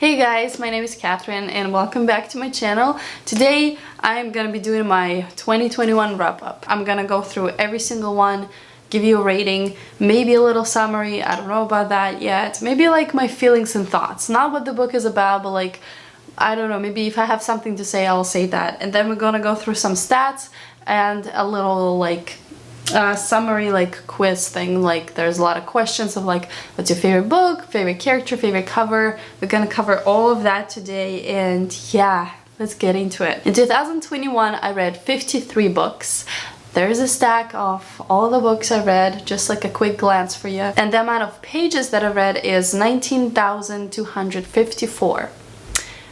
Hey guys, my name is Catherine and welcome back to my channel. Today I'm gonna be doing my 2021 wrap-up. I'm gonna go through every single one, give you a rating, maybe a little summary, I don't know about that yet. Maybe like my feelings and thoughts, not what the book is about, but like, I don't know, maybe if I have something to say, I'll say that. And then we're gonna go through some stats and a little like summary like quiz thing. Like there's a lot of questions of like what's your favorite book, favorite character, favorite cover. We're gonna cover all of that today, and yeah, let's get into it. In 2021 I read 53 books. There's a stack of all the books I read, just like a quick glance for you, and the amount of pages that I read is 19,254,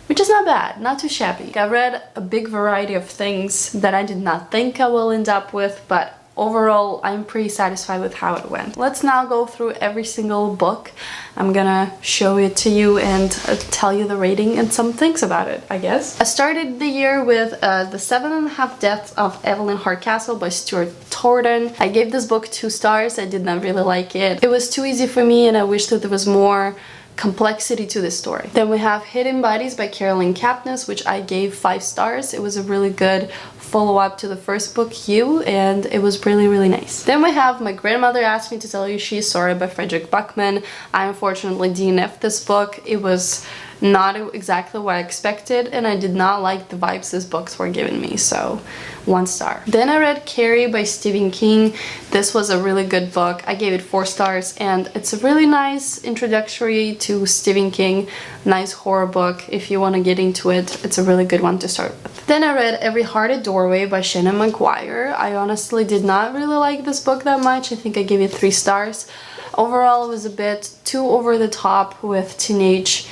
which is not bad, not too shabby. I read a big variety of things that I did not think I will end up with, but overall, I'm pretty satisfied with how it went. Let's now go through every single book. I'm gonna show it to you and tell you the rating and some things about it, I guess. I started the year with The 7.5 Deaths of Evelyn Hardcastle by Stuart Thornton. I gave this book 2 stars. I did not really like it. It was too easy for me and I wish that there was more complexity to the story. Then we have Hidden Bodies by Carolyn Capnes, which I gave 5 stars. It was a really good follow-up to the first book, You, and it was really nice. Then we have My Grandmother Asked Me to Tell You She's Sorry by Frederick Buckman. I unfortunately DNF'd this book. It was not exactly what I expected, and I did not like the vibes these books were giving me, so 1 star. Then I read Carrie by Stephen King. This was a really good book. I gave it 4 stars, and it's a really nice introductory to Stephen King. Nice horror book. If you want to get into it, it's a really good one to start with. Then I read Every Hearted Doorway by Shannon McGuire. I honestly did not really like this book that much. I think I gave it 3 stars. Overall, it was a bit too over the top with teenage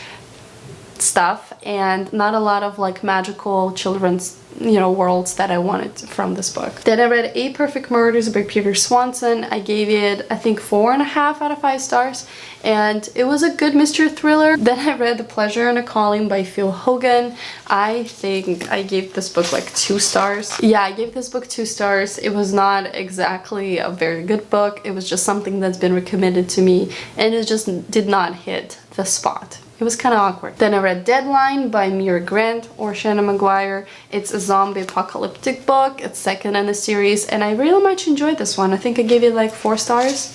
stuff and not a lot of like magical children's worlds that I wanted from this book. Then I read 8 Perfect Murders by Peter Swanson. I gave it I think 4.5 out of 5 stars, and it was a good mystery thriller. Then I read The Pleasure and a Calling by Phil Hogan. I think I gave this book like 2 stars. Yeah, I gave this book 2 stars. It was not exactly a very good book. It was just something that's been recommended to me and it just did not hit the spot. It was kind of awkward. Then I read Deadline by Mira Grant or Shannon McGuire. It's a zombie apocalyptic book. It's second in the series and I really much enjoyed this one. I think I gave it like 4 stars.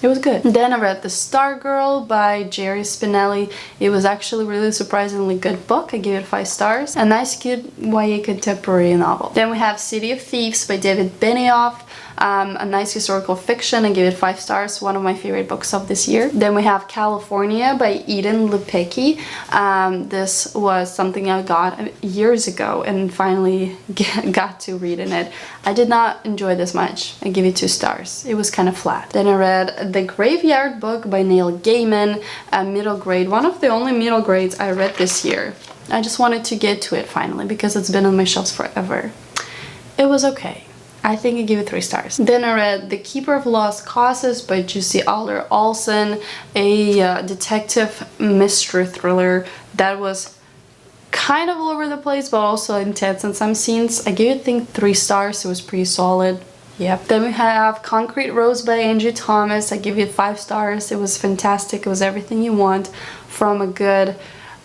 It was good. Then I read The Stargirl by Jerry Spinelli. It was actually a really surprisingly good book. I gave it 5 stars. A nice cute YA contemporary novel. Then we have City of Thieves by David Benioff. A nice historical fiction. I gave it 5 stars, one of my favorite books of this year. Then we have California by Eden Lepecki. This was something I got years ago and finally got to read in it. I did not enjoy this much. I give it 2 stars. It was kind of flat. Then I read The Graveyard Book by Neil Gaiman, a middle grade, one of the only middle grades I read this year. I just wanted to get to it finally because it's been on my shelves forever. It was okay. I think I give it 3 stars. Then I read The Keeper of Lost Causes by Jussi Adler-Olsen, a detective mystery thriller that was kind of all over the place but also intense in some scenes. I gave it I think 3 stars. It was pretty solid. Yep. Then we have Concrete Rose by Angie Thomas. I give it 5 stars. It was fantastic. It was everything you want from a good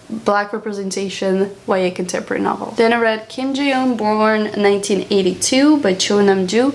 Black representation YA contemporary novel. Then I read Kim Ji-yoon Born 1982 by Cho Nam-ju.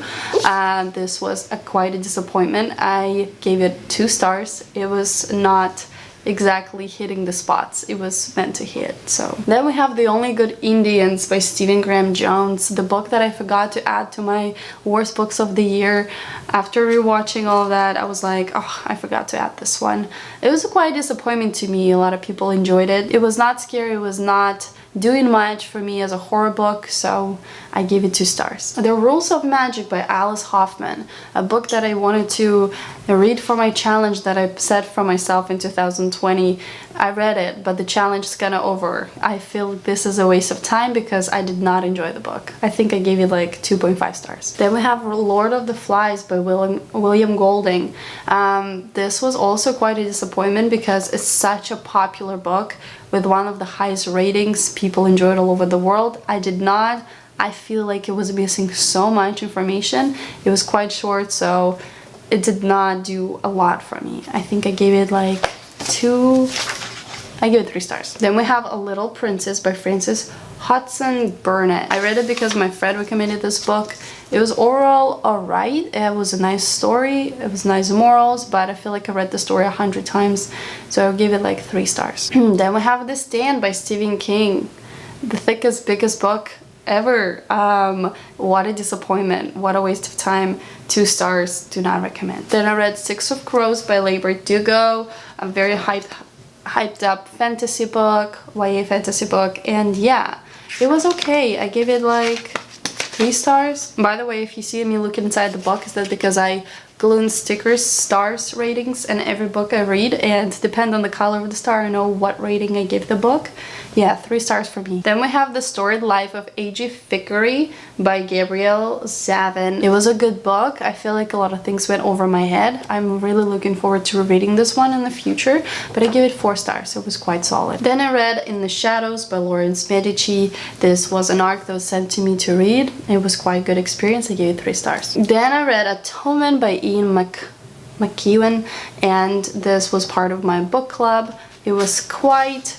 This was quite a disappointment. I gave it 2 stars. It was not exactly hitting the spots it was meant to hit. So then we have The Only Good Indians by Stephen Graham Jones, the book that I forgot to add to my worst books of the year. After rewatching all of that, I was like, oh, I forgot to add this one. It was quite a disappointment to me. A lot of people enjoyed it. It was not scary. It was not doing much for me as a horror book, so I gave it 2 stars. The Rules of Magic by Alice Hoffman, a book that I wanted to read for my challenge that I set for myself in 2020. I read it, but the challenge is kind of over. I feel this is a waste of time because I did not enjoy the book. I think I gave it like 2.5 stars. Then we have Lord of the Flies by William Golding. This was also quite a disappointment because it's such a popular book with one of the highest ratings. People enjoy it all over the world. I did not. I feel like it was missing so much information. It was quite short, so it did not do a lot for me. I think I gave it like 2 I give it 3 stars. Then we have A Little Princess by Frances Hodgson Burnett. I read it because my friend recommended this book. It was overall alright. It was a nice story. It was nice morals, but I feel like I read the story 100 times, so I'll give it like 3 stars. Then we have The Stand by Stephen King. The thickest, biggest book ever. What a disappointment. What a waste of time. 2 stars. Do not recommend. Then I read Six of Crows by Labor Dugo. A very hyped up fantasy book, YA fantasy book, and yeah, it was okay. I gave it like 3 stars. By the way, if you see me look inside the book, is that because I glue in stickers, stars ratings, in every book I read, and depend on the color of the star, I know what rating I give the book. Yeah, 3 stars for me. Then we have The Storied Life of A.G. Thickery by Gabrielle Zavin. It was a good book. I feel like a lot of things went over my head. I'm really looking forward to reading this one in the future, but I give it 4 stars. It was quite solid. Then I read In the Shadows by Lawrence Medici. This was an arc that was sent to me to read. It was quite a good experience. I gave it 3 stars. Then I read Atonement by Ian McEwan, and this was part of my book club. It was quite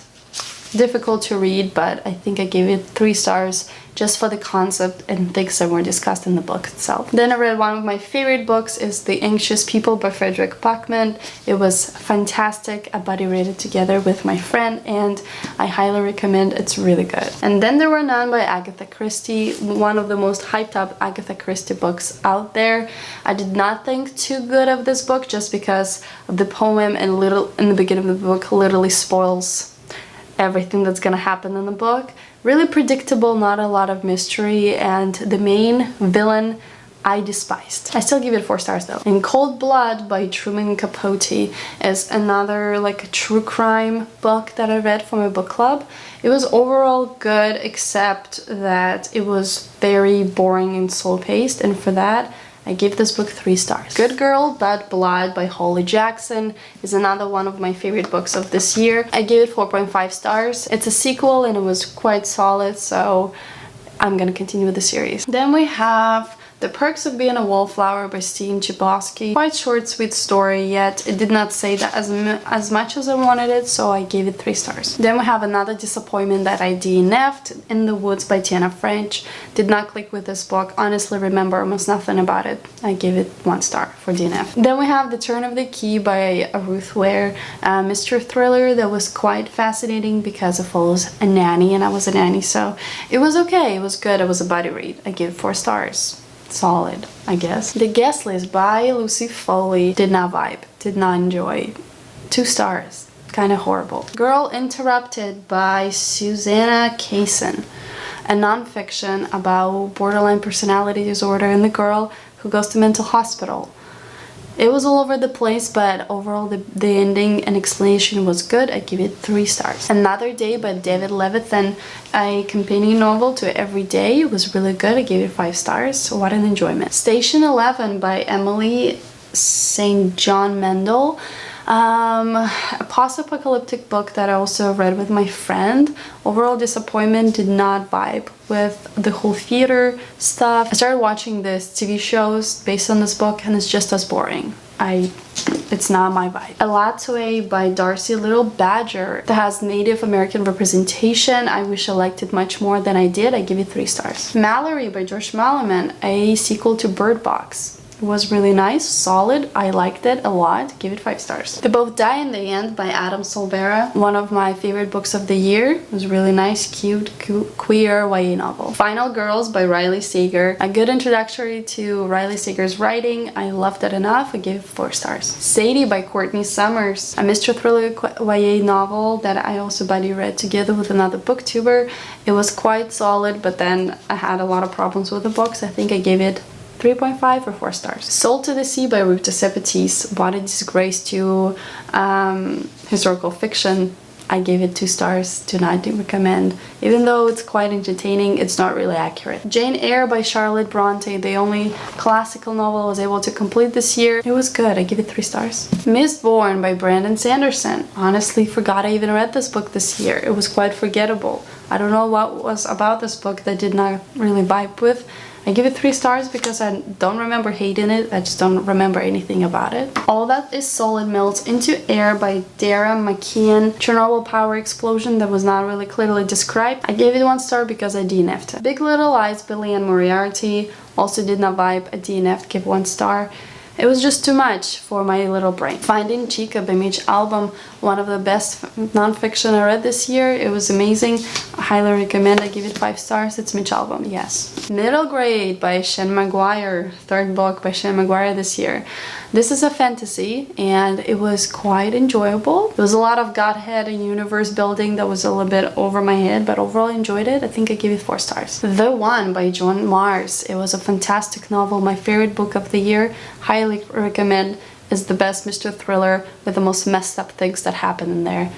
difficult to read, but I think I gave it 3 stars just for the concept and things that were discussed in the book itself. Then I read one of my favorite books, is The Anxious People by Frederick Bachman. It was fantastic. I buddy read it together with my friend, and I highly recommend. It's really good. And then There Were None by Agatha Christie, one of the most hyped up Agatha Christie books out there. I did not think too good of this book just because of the poem, and in the beginning of the book literally spoils everything that's gonna happen in the book. Really predictable, not a lot of mystery, and the main villain I despised. I still give it 4 stars though. In Cold Blood by Truman Capote is another like true crime book that I read for my book club. It was overall good, except that it was very boring and slow-paced, and for that I gave this book 3 stars. Good Girl, Bad Blood by Holly Jackson is another one of my favorite books of this year. I gave it 4.5 stars. It's a sequel and it was quite solid, so I'm gonna continue with the series. Then we have The Perks of Being a Wallflower by Steve Chbosky. Quite short, sweet story, yet it did not say that as much as I wanted it, so I gave it 3 stars. Then we have another disappointment that I DNF'd, In the Woods by Tiana French. Did not click with this book. Honestly, remember almost nothing about it. I gave it 1 star for DNF. Then we have The Turn of the Key by Ruth Ware, a mystery thriller that was quite fascinating because it follows a nanny, and I was a nanny, so it was okay. It was good. It was a buddy read. I gave 4 stars. Solid, I guess. The Guest List by Lucy Foley. Did not vibe, did not enjoy. 2 stars, kind of horrible. Girl Interrupted by Susanna Kaysen, a non-fiction about borderline personality disorder and the girl who goes to mental hospital. It was all over the place, but overall the ending and explanation was good. I give it 3 stars. Another Day by David Levithan, a companion novel to Every Day. It was really good. I gave it 5 stars. What an enjoyment. Station 11 by Emily St. John Mendel. A post-apocalyptic book that I also read with my friend. Overall disappointment, did not vibe with the whole theater stuff. I started watching this TV shows based on this book, and it's just as boring. It's not my vibe. Alatue by Darcy Little Badger that has Native American representation. I wish I liked it much more than I did. I give it 3 stars. Mallory by George Malaman, a sequel to Bird Box. It was really nice, solid. I liked it a lot. Give it 5 stars. They Both Die in the End by Adam Solbera. One of my favorite books of the year. It was really nice, cute, queer YA novel. Final Girls by Riley Sager. A good introductory to Riley Sager's writing. I loved it enough. I gave it 4 stars. Sadie by Courtney Summers. A mystery thriller YA novel that I also buddy read together with another booktuber. It was quite solid, but then I had a lot of problems with the books. I think I gave it 3.5 or 4 stars. Sold to the Sea by Rita Sepetys. What a disgrace to historical fiction. I gave it 2 stars. Do not recommend. Even though it's quite entertaining, it's not really accurate. Jane Eyre by Charlotte Bronte, the only classical novel I was able to complete this year. It was good. I give it 3 stars. Mistborn by Brandon Sanderson. Honestly, forgot I even read this book this year. It was quite forgettable. I don't know what was about this book that did not really vibe with. I give it 3 stars because I don't remember hating it. I just don't remember anything about it. All That Is Solid Melts Into Air by Dara McKeon. Chernobyl power explosion that was not really clearly described. I gave it 1 star because I DNF'd it. Big Little Lies by Leanne Moriarty. Also did not vibe. I DNF'd, give 1 star. It was just too much for my little brain. Finding Chica by Mitch Albom, one of the best nonfiction I read this year. It was amazing. I highly recommend. I give it 5 stars. It's Mitch Albom, yes. Middle Grade by Shen Maguire, 3rd book by Shen Maguire this year. This is a fantasy and it was quite enjoyable. There was a lot of Godhead and universe building that was a little bit over my head, but overall I enjoyed it. I think I give it 4 stars. The One by Joan Mars. It was a fantastic novel, my favorite book of the year. Highly recommend. It's the best mystery thriller with the most messed up things that happen in there.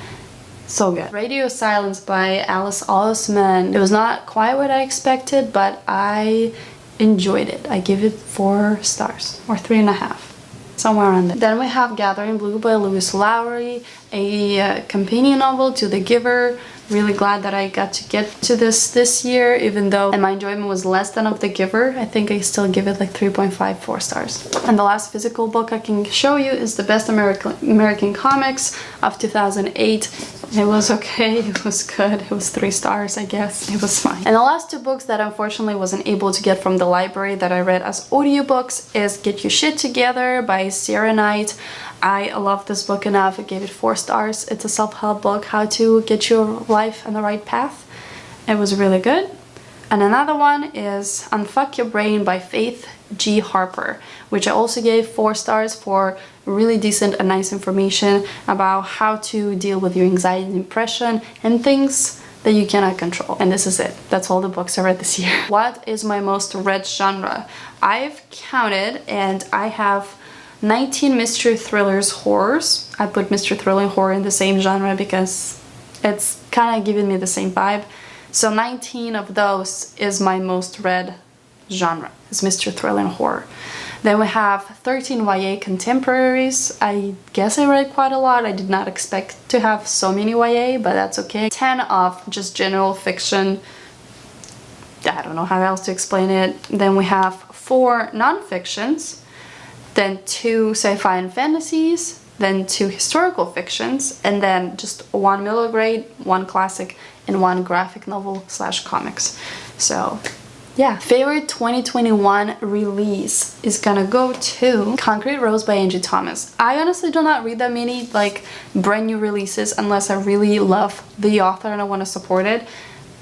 So good. Radio Silence by Alice Oseman. It was not quite what I expected, but I enjoyed it. I give it 4 stars or 3.5. Somewhere around there. Then we have Gathering Blue by Louise Lowry, a companion novel to The Giver. Really glad that I got to get to this year, even though my enjoyment was less than of The Giver. I think I still give it like 3.5, 4 stars. And the last physical book I can show you is The Best American Comics of 2008. It was okay, it was good, it was 3 stars, I guess, it was fine. And the last 2 books that unfortunately wasn't able to get from the library that I read as audiobooks is Get Your Shit Together by Sarah Knight. I love this book enough, I gave it 4 stars. It's a self-help book, how to get your life on the right path. It was really good. And another one is Unfuck Your Brain by Faith G. Harper, which I also gave 4 stars for really decent and nice information about how to deal with your anxiety and depression and things that you cannot control. And this is it. That's all the books I read this year. What is my most read genre? I've counted and I have 19 mystery thrillers, horrors. I put mystery thriller and horror in the same genre because it's kind of giving me the same vibe. So 19 of those is my most read genre. It's mystery thriller and horror. Then we have 13 YA contemporaries. I guess I read quite a lot. I did not expect to have so many YA, but that's okay. 10 of just general fiction. I don't know how else to explain it. Then we have 4 non-fictions. Then 2 sci-fi and fantasies, then 2 historical fictions, and then just 1 middle grade, 1 classic, and 1 graphic novel / comics. So yeah, favorite 2021 release is gonna go to Concrete Rose by Angie Thomas. I honestly do not read that many like brand new releases unless I really love the author and I want to support it.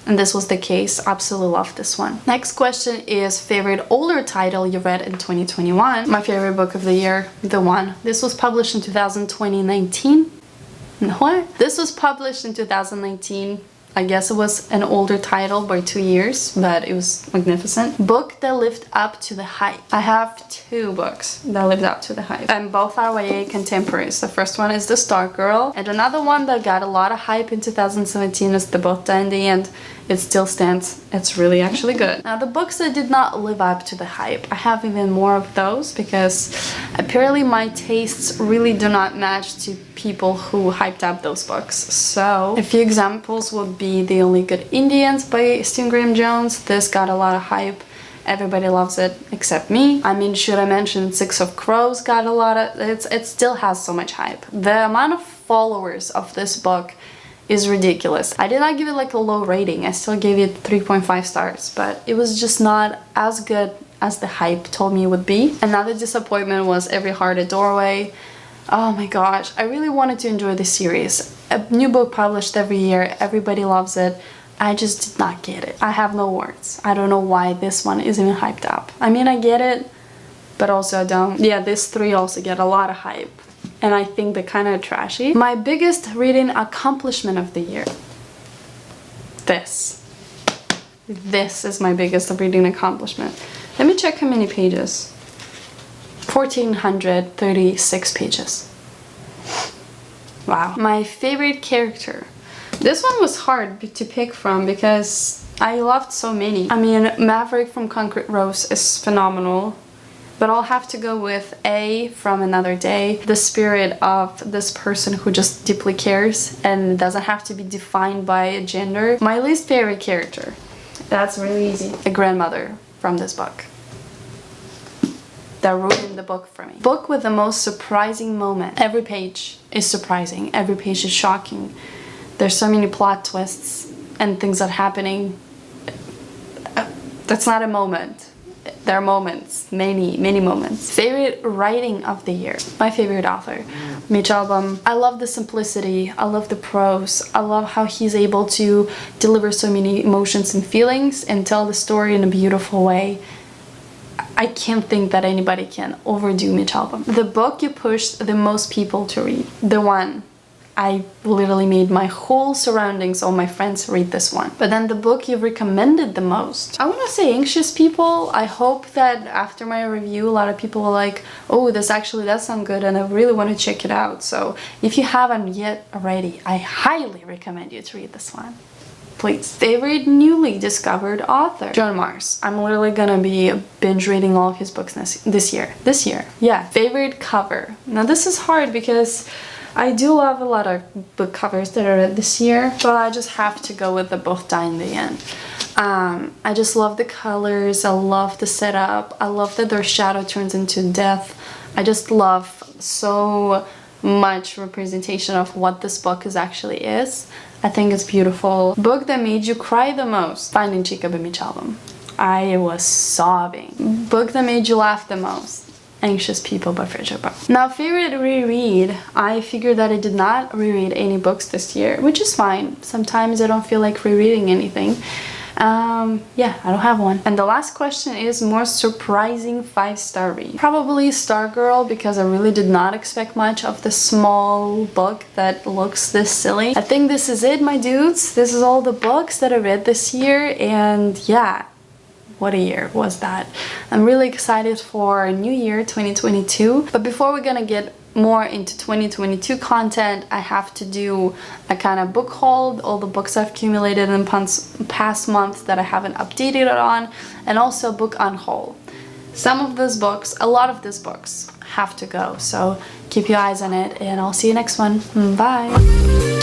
And this was the case. Absolutely love this one. Next question is favorite older title you read in 2021. My favorite book of the year, The One. This was published in 2019. What? This was published in 2019. I guess it was an older title by 2 years, but it was magnificent. Book that lived up to the hype. I have 2 books that lived up to the hype, and both are YA contemporaries. The first one is The Star Girl, and another one that got a lot of hype in 2017 is The Boat Die in the End. It still stands. It's really actually good. Now the books that did not live up to the hype, I have even more of those because apparently my tastes really do not match to people who hyped up those books. So a few examples would be The Only Good Indians by Stephen Graham Jones. This got a lot of hype. Everybody loves it except me. I mean, should I mention Six of Crows got a lot of... It still has so much hype. The amount of followers of this book is ridiculous. I did not give it like a low rating. I still gave it 3.5 stars, but it was just not as good as the hype told me it would be. Another disappointment was Every Heart a Doorway. Oh my gosh, I really wanted to enjoy this series. A new book published every year, everybody loves it. I just did not get it. I have no words. I don't know why this one is even hyped up. I mean, I get it, but also I don't. Yeah, these 3 also get a lot of hype, and I think they're kind of trashy. My biggest reading accomplishment of the year. This is my biggest reading accomplishment. Let me check how many pages. 1436 pages. Wow. My favorite character. This one was hard to pick from because I loved so many. I mean, Maverick from Concrete Rose is phenomenal, but I'll have to go with A from Another Day. The spirit of this person who just deeply cares and doesn't have to be defined by a gender. My least favorite character. That's really easy. A grandmother. from this book that ruined the book for me. Book with the most surprising moment. Every page is surprising. Every page is shocking. There's so many plot twists and things that are happening. That's not a moment. There are moments, many moments. Favorite writing of the year. My favorite author, Mitch Albom. I love the simplicity. I love the prose. I love how he's able to deliver so many emotions and feelings and tell the story in a beautiful way. I can't think that anybody can overdo Mitch Albom. The book you pushed the most people to read. The one. I literally made my whole surroundings, all my friends, read this one. But then the book you've recommended the most. I want to say Anxious People. I hope that after my review, a lot of people were like, oh, this actually does sound good and I really want to check it out. So if you haven't yet already, I highly recommend you to read this one. Please. Favorite newly discovered author? John Mars. I'm literally gonna be binge reading all of his books this year. This year, yeah. Favorite cover. Now this is hard because I do love a lot of book covers that I read this year, but I just have to go with the Both Die in the End. I just love the colors, I love the setup, I love that their shadow turns into death. I just love so much representation of what this book actually is. I think it's beautiful. Book that made you cry the most. Finding Chica by Mitch Albom. I was sobbing. Book that made you laugh the most. Anxious People by Frederick Buck. Now, favorite reread. I figured that I did not reread any books this year, which is fine. Sometimes I don't feel like rereading anything. Yeah, I don't have one. And the last question is more surprising 5-star read. Probably Stargirl, because I really did not expect much of the small book that looks this silly. I think this is it, my dudes. This is all the books that I read this year, and yeah, what a year was that. I'm really excited for New Year 2022. But before we're gonna get more into 2022 content, I have to do a kind of book haul, all the books I've accumulated in past months that I haven't updated it on, and also book on haul. Some of these books, a lot of these books have to go, so keep your eyes on it, and I'll see you next one. Bye!